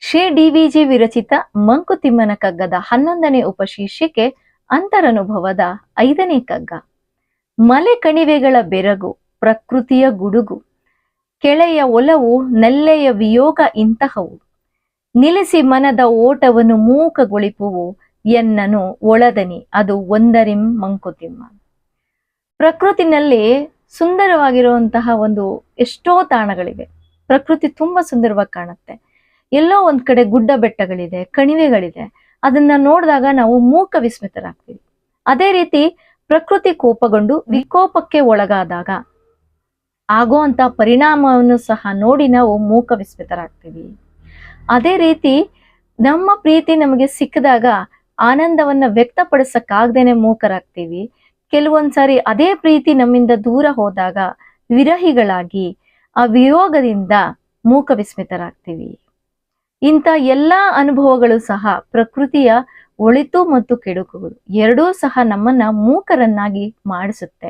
ಶ್ರೀ ಡಿ.ವಿ.ಜಿ. ವಿರಚಿತ ಮಂಕುತಿಮ್ಮನ ಕಗ್ಗದ 11ನೇ ಉಪಶೀರ್ಷಿಕೆ ಅಂತರನುಭವದ 5ನೇ ಕಗ್ಗ. ಮಲೆ ಕಣಿವೆಗಳ ಬೆರಗು, ಪ್ರಕೃತಿಯ ಗುಡುಗು, ಕೆಳೆಯ ಒಲವು, ನೆಲ್ಲೆಯ ವಿಯೋಗ ಇಂತಹವು. ನಿಲ್ಲಿಸಿ ಮನದ ಓಟವನ್ನು ಮೂಕಗೊಳಿಪುವು, ಎನ್ನನು ಒಳದನಿ ಅದು ಒಂದರಿಂ ಮಂಕುತಿಮ್ಮ. ಪ್ರಕೃತಿನಲ್ಲಿ ಸುಂದರವಾಗಿರುವಂತಹ ಎಷ್ಟೋ ತಾಣಗಳಿವೆ. ಪ್ರಕೃತಿ ತುಂಬಾ ಸುಂದರವಾಗಿ ಕಾಣುತ್ತೆ. ಎಲ್ಲೋ ಒಂದ್ ಕಡೆ ಗುಡ್ಡ ಬೆಟ್ಟಗಳಿದೆ, ಕಣಿವೆಗಳಿದೆ. ಅದನ್ನ ನೋಡಿದಾಗ ನಾವು ಮೂಕ ವಿಸ್ಮಿತರಾಗ್ತೀವಿ. ಅದೇ ರೀತಿ ಪ್ರಕೃತಿ ಕೋಪಗೊಂಡು ವಿಕೋಪಕ್ಕೆ ಒಳಗಾದಾಗ ಆಗುವಂತ ಪರಿಣಾಮವನ್ನು ಸಹ ನೋಡಿ ನಾವು ಮೂಕ ವಿಸ್ಮಿತರಾಗ್ತೀವಿ. ಅದೇ ರೀತಿ ನಮ್ಮ ಪ್ರೀತಿ ನಮಗೆ ಸಿಕ್ಕಿದಾಗ ಆನಂದವನ್ನ ವ್ಯಕ್ತಪಡಿಸಕ್ಕಾಗ್ದೇನೆ ಮೂಕರಾಗ್ತೀವಿ. ಕೆಲವೊಂದ್ಸಾರಿ ಅದೇ ಪ್ರೀತಿ ನಮ್ಮಿಂದ ದೂರ ಹೋದಾಗ ವಿರಹಿಗಳಾಗಿ ಆ ವಿಯೋಗದಿಂದ ಮೂಕ ವಿಸ್ಮಿತರಾಗ್ತೀವಿ. ಇಂಥ ಎಲ್ಲಾ ಅನುಭವಗಳು ಸಹ ಪ್ರಕೃತಿಯ ಒಳಿತು ಮತ್ತು ಕೆಡುಕುಗಳು ಎರಡೂ ಸಹ ನಮ್ಮನ್ನ ಮೂಕರನ್ನಾಗಿ ಮಾಡಿಸುತ್ತೆ.